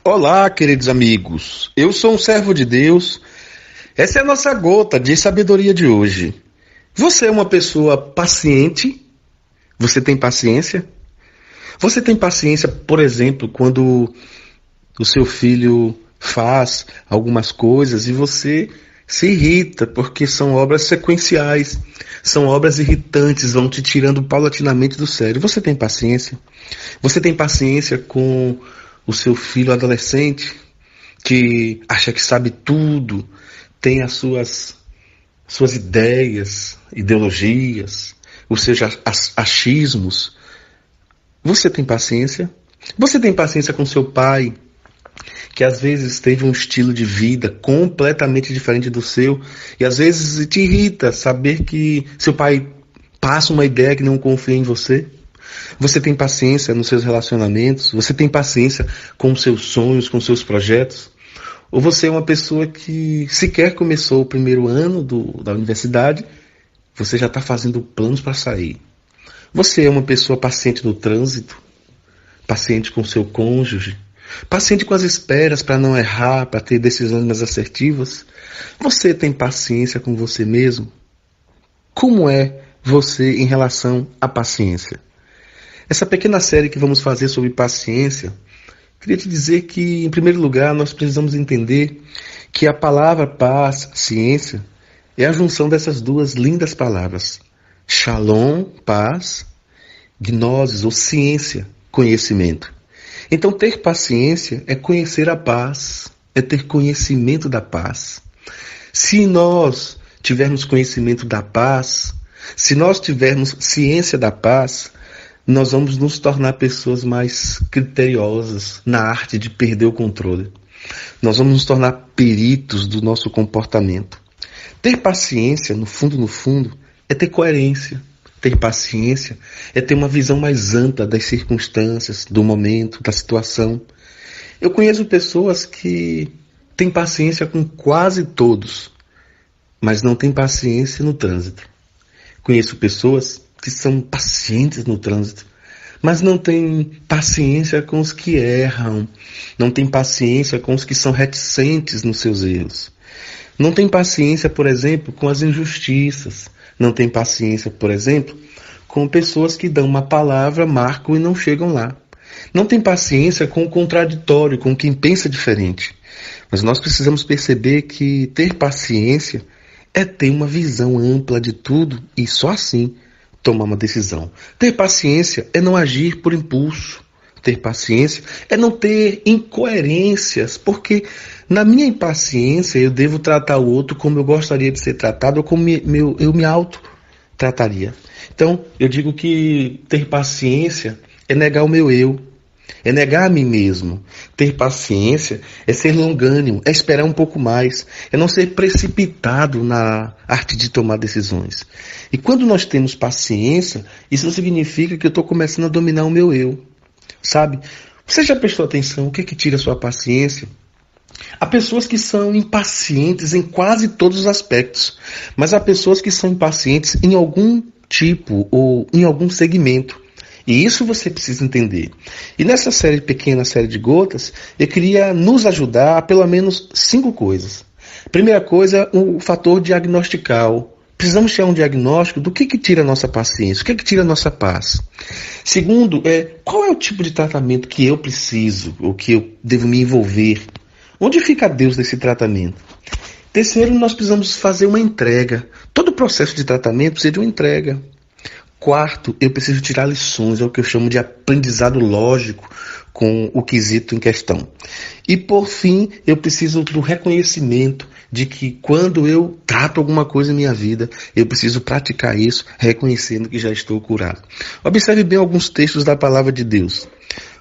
Olá, queridos amigos. Eu sou um servo de Deus. Essa é a nossa gota de sabedoria de hoje. Você é uma pessoa paciente? Você tem paciência? Você tem paciência, por exemplo, quando o seu filho faz algumas coisas e você se irrita porque são obras sequenciais, são obras irritantes, vão te tirando paulatinamente do sério. Você tem paciência? Você tem paciência com o seu filho adolescente que acha que sabe tudo, tem as suas ideias, ideologias, os seus achismos? Você tem paciência? Você tem paciência com seu pai, que às vezes teve um estilo de vida completamente diferente do seu, e às vezes te irrita saber que seu pai passa uma ideia que não confia em você? Você tem paciência nos seus relacionamentos? Você tem paciência com os seus sonhos, com os seus projetos? Ou você é uma pessoa que sequer começou o primeiro ano da universidade, você já está fazendo planos para sair? Você é uma pessoa paciente no trânsito? Paciente com seu cônjuge? Paciente com as esperas para não errar, para ter decisões mais assertivas? Você tem paciência com você mesmo? Como é você em relação à paciência? Essa pequena série que vamos fazer sobre paciência, queria te dizer que, em primeiro lugar, nós precisamos entender que a palavra paz, ciência, é a junção dessas duas lindas palavras. Shalom, paz, gnosis, ou ciência, conhecimento. Então, ter paciência é conhecer a paz, é ter conhecimento da paz. Se nós tivermos conhecimento da paz, se nós tivermos ciência da paz, nós vamos nos tornar pessoas mais criteriosas na arte de perder o controle. Nós vamos nos tornar peritos do nosso comportamento. Ter paciência, no fundo, é ter coerência. Ter paciência é ter uma visão mais ampla das circunstâncias, do momento, da situação. Eu conheço pessoas que têm paciência com quase todos, mas não têm paciência no trânsito. Conheço pessoas que são pacientes no trânsito, mas não têm paciência com os que erram, não têm paciência com os que são reticentes nos seus erros. Não tem paciência, por exemplo, com as injustiças. Não tem paciência, por exemplo, com pessoas que dão uma palavra, marcam e não chegam lá. Não tem paciência com o contraditório, com quem pensa diferente. Mas nós precisamos perceber que ter paciência é ter uma visão ampla de tudo e só assim tomar uma decisão. Ter paciência é não agir por impulso. Ter paciência é não ter incoerências, porque na minha impaciência eu devo tratar o outro como eu gostaria de ser tratado ou como eu me auto-trataria. Então, eu digo que ter paciência é negar o meu eu, é negar a mim mesmo. Ter paciência é ser longânimo, é esperar um pouco mais, é não ser precipitado na arte de tomar decisões. E quando nós temos paciência, isso não significa que eu estou começando a dominar o meu eu. Sabe? Você já prestou atenção? O que tira a sua paciência? Há pessoas que são impacientes em quase todos os aspectos, mas há pessoas que são impacientes em algum tipo ou em algum segmento. E isso você precisa entender. E nessa pequena série de gotas, eu queria nos ajudar a pelo menos 5 coisas. Primeira coisa, o fator diagnostical. Precisamos ter um diagnóstico do que tira a nossa paciência, o que tira a nossa paz. Segundo, qual é o tipo de tratamento que eu preciso, ou que eu devo me envolver? Onde fica Deus nesse tratamento? Terceiro, nós precisamos fazer uma entrega. Todo processo de tratamento precisa de uma entrega. Quarto, eu preciso tirar lições, é o que eu chamo de aprendizado lógico com o quesito em questão. E por fim, eu preciso do reconhecimento de que quando eu trato alguma coisa em minha vida, eu preciso praticar isso, reconhecendo que já estou curado. Observe bem alguns textos da palavra de Deus.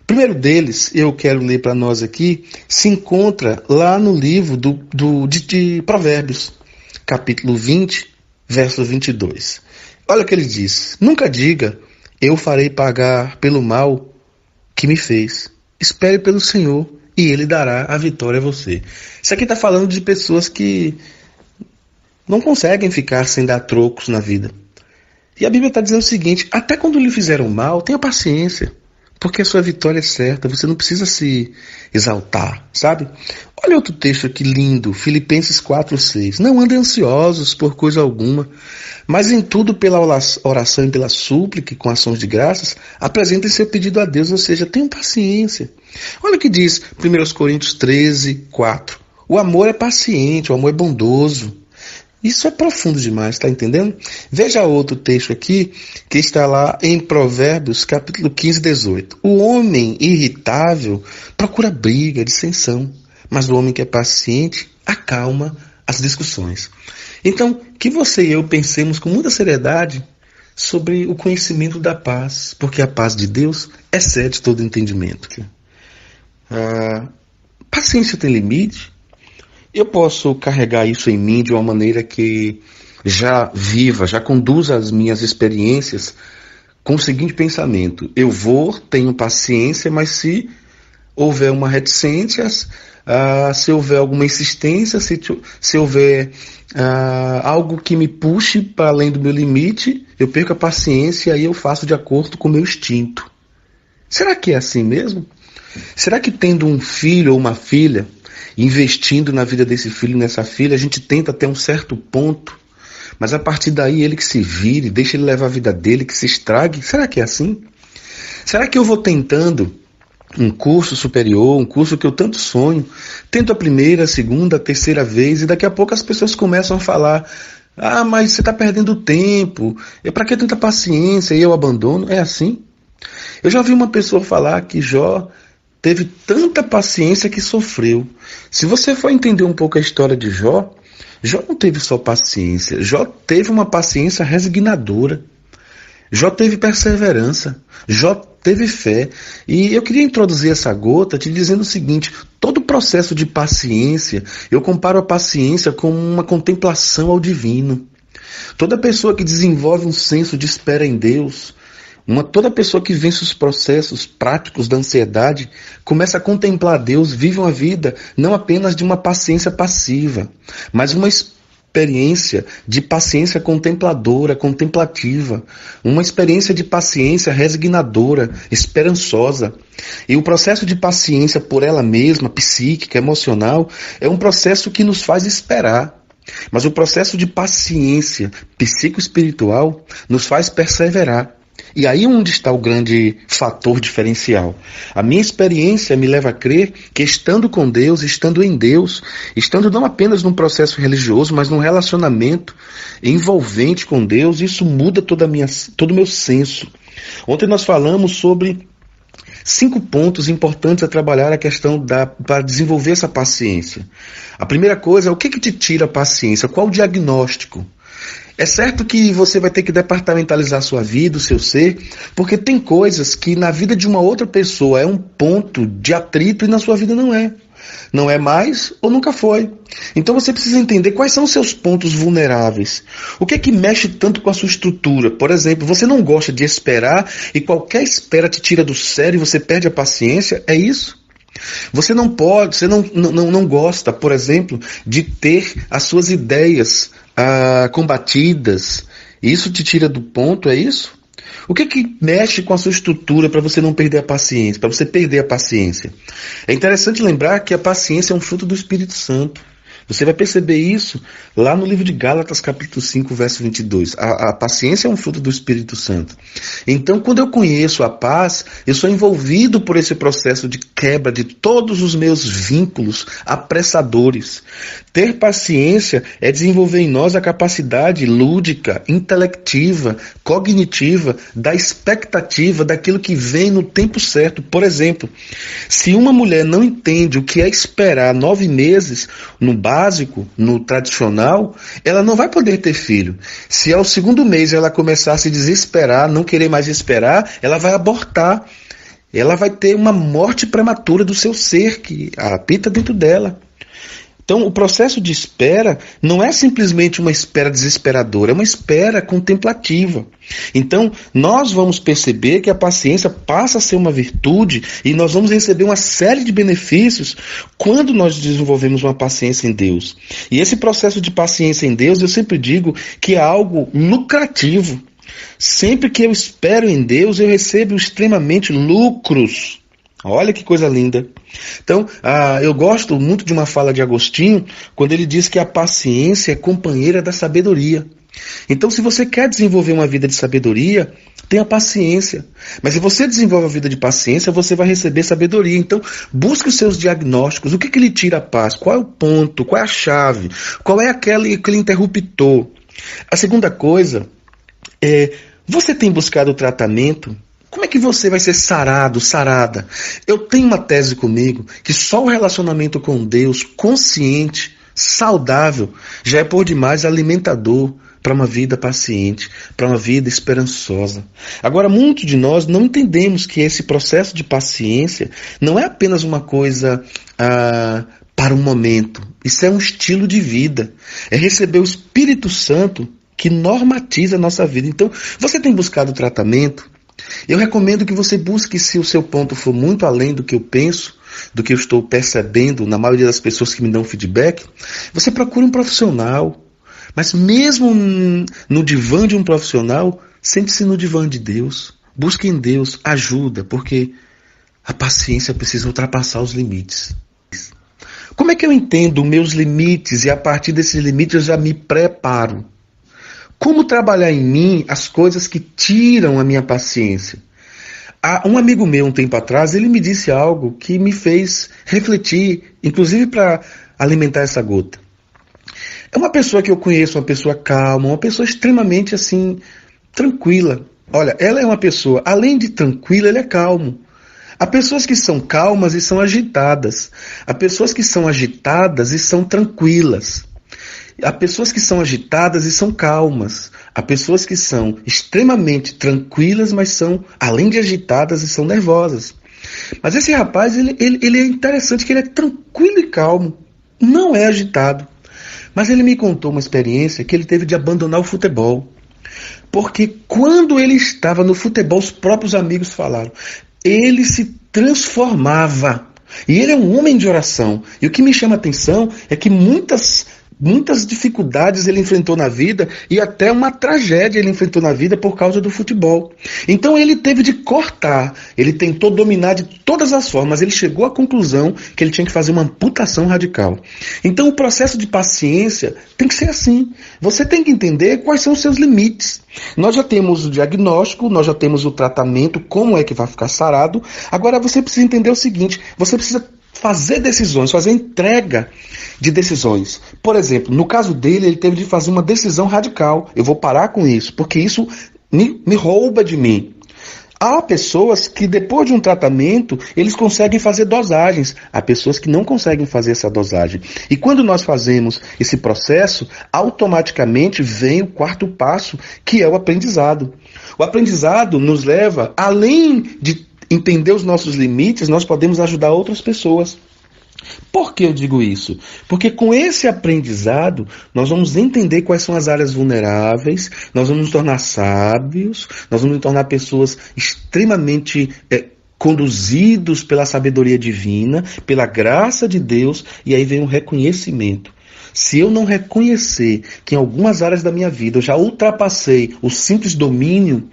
O primeiro deles, eu quero ler para nós aqui, se encontra lá no livro de Provérbios, capítulo 20, verso 22. Olha o que ele diz: nunca diga, eu farei pagar pelo mal que me fez. Espere pelo Senhor e Ele dará a vitória a você. Isso aqui está falando de pessoas que não conseguem ficar sem dar trocos na vida. E a Bíblia está dizendo o seguinte: até quando lhe fizeram mal, tenha paciência. porque a sua vitória é certa, você não precisa se exaltar, sabe? Olha outro texto aqui lindo, Filipenses 4:6. Não andem ansiosos por coisa alguma, mas em tudo pela oração e pela súplica e com ações de graças, apresentem seu pedido a Deus, ou seja, tenham paciência. Olha o que diz 1 Coríntios 13:4. O amor é paciente, o amor é bondoso. Isso é profundo demais, tá entendendo? Veja outro texto aqui, que está lá em Provérbios, capítulo 15:18. O homem irritável procura briga, dissensão, mas o homem que é paciente acalma as discussões. Então, que você e eu pensemos com muita seriedade sobre o conhecimento da paz, porque a paz de Deus excede todo entendimento. Paciência tem limite? Eu posso carregar isso em mim de uma maneira que já viva, já conduza as minhas experiências com o seguinte pensamento: eu tenho paciência, mas se houver uma reticência, se houver alguma insistência, se houver algo que me puxe para além do meu limite, eu perco a paciência e aí eu faço de acordo com o meu instinto. Será que é assim mesmo? Será que tendo um filho ou uma filha, investindo na vida desse filho e nessa filha, a gente tenta até um certo ponto, mas a partir daí ele que se vire, deixa ele levar a vida dele, que se estrague? Será que é assim? Será que eu vou tentando um curso superior, um curso que eu tanto sonho, tento a primeira, a segunda, a terceira vez, e daqui a pouco as pessoas começam a falar: mas você está perdendo tempo, para que tanta paciência? E eu abandono. É assim? Eu já ouvi uma pessoa falar que Jó teve tanta paciência que sofreu. Se você for entender um pouco a história de Jó, Jó não teve só paciência, Jó teve uma paciência resignadora. Jó teve perseverança, Jó teve fé. E eu queria introduzir essa gota te dizendo o seguinte: todo processo de paciência, eu comparo a paciência com uma contemplação ao divino. Toda pessoa que desenvolve um senso de espera em Deus, toda pessoa que vence os processos práticos da ansiedade, começa a contemplar Deus, vive uma vida não apenas de uma paciência passiva, mas uma experiência de paciência contempladora, contemplativa, uma experiência de paciência resignadora, esperançosa. E o processo de paciência por ela mesma, psíquica, emocional, é um processo que nos faz esperar. Mas o processo de paciência psico-espiritual nos faz perseverar. E aí onde está o grande fator diferencial. A minha experiência me leva a crer que estando com Deus, estando em Deus, estando não apenas num processo religioso, mas num relacionamento envolvente com Deus, isso muda todo o meu senso. Ontem nós falamos sobre 5 pontos importantes a trabalhar a questão para desenvolver essa paciência. A primeira coisa é: o que te tira a paciência? Qual o diagnóstico? É certo que você vai ter que departamentalizar a sua vida, o seu ser, porque tem coisas que na vida de uma outra pessoa é um ponto de atrito e na sua vida não é. Não é mais ou nunca foi. Então você precisa entender quais são os seus pontos vulneráveis. O que é que mexe tanto com a sua estrutura? Por exemplo, você não gosta de esperar e qualquer espera te tira do sério e você perde a paciência? É isso? Você não gosta, por exemplo, de ter as suas ideias combatidas. Isso te tira do ponto, é isso? O que mexe com a sua estrutura para você não perder a paciência, para você perder a paciência? É interessante lembrar que a paciência é um fruto do Espírito Santo. Você vai perceber isso lá no livro de Gálatas, capítulo 5, verso 22. A paciência é um fruto do Espírito Santo. Então, quando eu conheço a paz, eu sou envolvido por esse processo de quebra de todos os meus vínculos apressadores. Ter paciência é desenvolver em nós a capacidade lúdica, intelectiva, cognitiva, da expectativa daquilo que vem no tempo certo. Por exemplo, se uma mulher não entende o que é esperar 9 meses no básico, no tradicional, ela não vai poder ter filho. Se ao 2º mês ela começar a se desesperar, não querer mais esperar, ela vai abortar. Ela vai ter uma morte prematura do seu ser que habita dentro dela. Então, o processo de espera não é simplesmente uma espera desesperadora, é uma espera contemplativa. Então, nós vamos perceber que a paciência passa a ser uma virtude e nós vamos receber uma série de benefícios quando nós desenvolvemos uma paciência em Deus. E esse processo de paciência em Deus, eu sempre digo que é algo lucrativo. Sempre que eu espero em Deus, eu recebo extremamente lucros. Olha que coisa linda. Então, eu gosto muito de uma fala de Agostinho, quando ele diz que a paciência é companheira da sabedoria. Então, se você quer desenvolver uma vida de sabedoria, tenha paciência. Mas se você desenvolve a vida de paciência, você vai receber sabedoria. Então, busque os seus diagnósticos. O que lhe tira a paz? Qual é o ponto? Qual é a chave? Qual é aquele interruptor? A segunda coisa é, você tem buscado o tratamento? Como é que você vai ser sarado, sarada? Eu tenho uma tese comigo que só o relacionamento com Deus, consciente, saudável, já é por demais alimentador para uma vida paciente, para uma vida esperançosa. Agora, muitos de nós não entendemos que esse processo de paciência não é apenas uma coisa para um momento. Isso é um estilo de vida. É receber o Espírito Santo que normatiza a nossa vida. Então, você tem buscado tratamento? Eu recomendo que você busque, se o seu ponto for muito além do que eu penso, do que eu estou percebendo na maioria das pessoas que me dão feedback, você procure um profissional. Mas mesmo no divã de um profissional, sente-se no divã de Deus. Busque em Deus ajuda, porque a paciência precisa ultrapassar os limites. Como é que eu entendo meus limites e a partir desses limites eu já me preparo? Como trabalhar em mim as coisas que tiram a minha paciência? Um amigo meu, um tempo atrás, ele me disse algo que me fez refletir, inclusive para alimentar essa gota. É uma pessoa que eu conheço, uma pessoa calma, uma pessoa extremamente assim, tranquila. Olha, ela é uma pessoa, além de tranquila, ele é calmo. Há pessoas que são calmas e são agitadas. Há pessoas que são agitadas e são tranquilas. Há pessoas que são agitadas e são calmas. Há pessoas que são extremamente tranquilas, mas são, além de agitadas, e são nervosas. Mas esse rapaz, ele é interessante que ele é tranquilo e calmo. Não é agitado. Mas ele me contou uma experiência que ele teve de abandonar o futebol. Porque quando ele estava no futebol, os próprios amigos falaram, ele se transformava. E ele é um homem de oração. E o que me chama a atenção é que muitas dificuldades ele enfrentou na vida e até uma tragédia ele enfrentou na vida por causa do futebol. Então ele teve de cortar, ele tentou dominar de todas as formas, ele chegou à conclusão que ele tinha que fazer uma amputação radical. Então o processo de paciência tem que ser assim. Você tem que entender quais são os seus limites. Nós já temos o diagnóstico, nós já temos o tratamento, como é que vai ficar sarado. Agora você precisa entender o seguinte, você precisa fazer decisões, fazer entrega de decisões. Por exemplo, no caso dele, ele teve de fazer uma decisão radical. Eu vou parar com isso, porque isso me rouba de mim. Há pessoas que depois de um tratamento, eles conseguem fazer dosagens. Há pessoas que não conseguem fazer essa dosagem. E quando nós fazemos esse processo, automaticamente vem o quarto passo, que é o aprendizado. O aprendizado nos leva, além de entender os nossos limites, nós podemos ajudar outras pessoas. Por que eu digo isso? Porque com esse aprendizado, nós vamos entender quais são as áreas vulneráveis, nós vamos nos tornar sábios, nós vamos nos tornar pessoas extremamente conduzidos pela sabedoria divina, pela graça de Deus, e aí vem um reconhecimento. Se eu não reconhecer que em algumas áreas da minha vida eu já ultrapassei o simples domínio,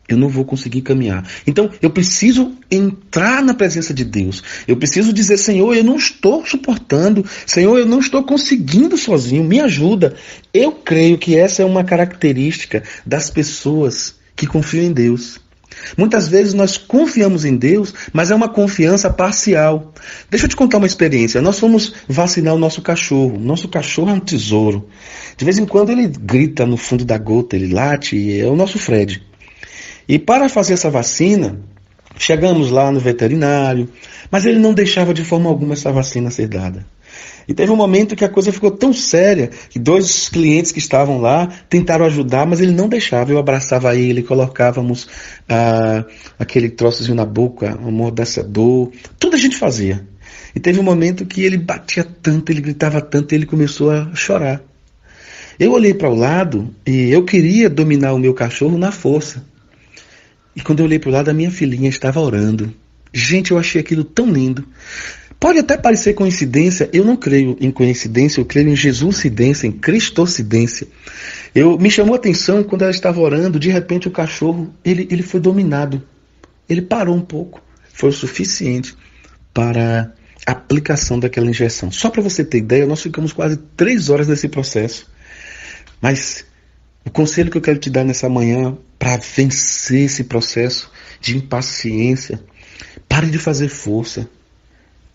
eu não vou conseguir caminhar. Então, eu preciso entrar na presença de Deus. Eu preciso dizer, Senhor, eu não estou suportando. Senhor, eu não estou conseguindo sozinho. Me ajuda. Eu creio que essa é uma característica das pessoas que confiam em Deus. Muitas vezes nós confiamos em Deus, mas é uma confiança parcial. Deixa eu te contar uma experiência. Nós fomos vacinar o nosso cachorro. Nosso cachorro é um tesouro. De vez em quando ele grita no fundo da gota, ele late, e é o nosso Fred. E para fazer essa vacina, chegamos lá no veterinário, mas ele não deixava de forma alguma essa vacina ser dada. E teve um momento que a coisa ficou tão séria, que 2 clientes que estavam lá tentaram ajudar, mas ele não deixava. Eu abraçava ele, colocávamos aquele troçozinho na boca, um amordaçador, tudo a gente fazia. E teve um momento que ele batia tanto, ele gritava tanto, e ele começou a chorar. Eu olhei para o lado e eu queria dominar o meu cachorro na força. E quando eu olhei para o lado, a minha filhinha estava orando. Gente, eu achei aquilo tão lindo. Pode até parecer coincidência, eu não creio em coincidência, eu creio em Jesuscidência, em Cristocidência. Me chamou a atenção quando ela estava orando, de repente o cachorro, ele foi dominado. Ele parou um pouco. Foi o suficiente para a aplicação daquela injeção. Só para você ter ideia, nós ficamos quase 3 horas nesse processo. Mas o conselho que eu quero te dar nessa manhã, para vencer esse processo de impaciência, pare de fazer força.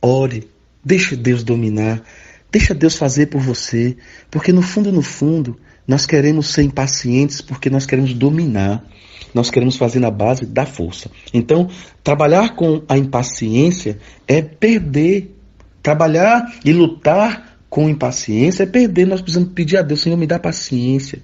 Ore, deixe Deus dominar, deixa Deus fazer por você, porque no fundo, nós queremos ser impacientes porque nós queremos dominar, nós queremos fazer na base da força. Então, trabalhar com a impaciência é perder, trabalhar e lutar com impaciência é perder. Nós precisamos pedir a Deus: Senhor, me dá paciência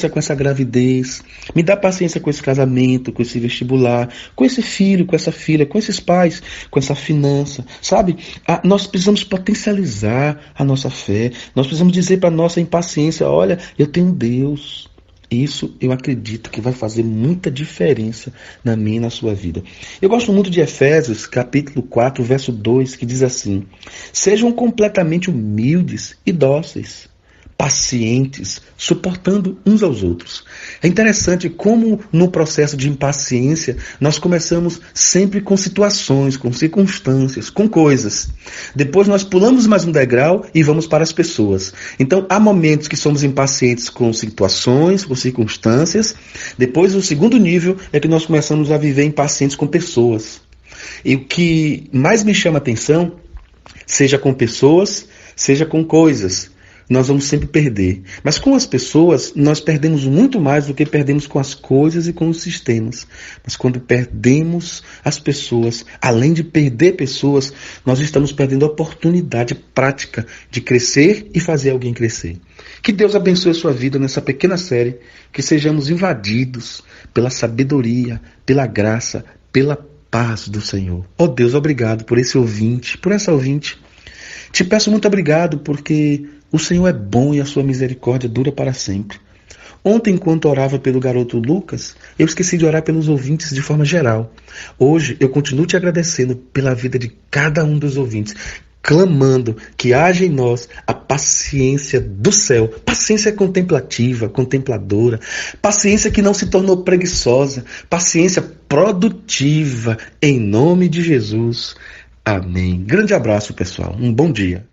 com essa gravidez, me dá paciência com esse casamento, com esse vestibular, com esse filho, com essa filha, com esses pais, com essa finança, sabe? Nós precisamos potencializar a nossa fé, nós precisamos dizer para a nossa impaciência: olha, eu tenho Deus. Isso eu acredito que vai fazer muita diferença na minha e na sua vida. Eu gosto muito de Efésios, capítulo 4, verso 2, que diz assim: sejam completamente humildes e dóceis, pacientes, suportando uns aos outros. É interessante como no processo de impaciência nós começamos sempre com situações, com circunstâncias, com coisas. Depois nós pulamos mais um degrau e vamos para as pessoas. Então há momentos que somos impacientes com situações, com circunstâncias. Depois o segundo nível é que nós começamos a viver impacientes com pessoas. E o que mais me chama a atenção, seja com pessoas, seja com coisas, nós vamos sempre perder. Mas com as pessoas, nós perdemos muito mais do que perdemos com as coisas e com os sistemas. Mas quando perdemos as pessoas, além de perder pessoas, nós estamos perdendo a oportunidade prática de crescer e fazer alguém crescer. Que Deus abençoe a sua vida nessa pequena série, que sejamos invadidos pela sabedoria, pela graça, pela paz do Senhor. Oh Deus, obrigado por esse ouvinte, por essa ouvinte. Te peço muito obrigado porque o Senhor é bom e a sua misericórdia dura para sempre. Ontem, enquanto orava pelo garoto Lucas, eu esqueci de orar pelos ouvintes de forma geral. Hoje, eu continuo te agradecendo pela vida de cada um dos ouvintes, clamando que haja em nós a paciência do céu, paciência contemplativa, contempladora, paciência que não se tornou preguiçosa, paciência produtiva, em nome de Jesus. Amém. Grande abraço, pessoal. Um bom dia.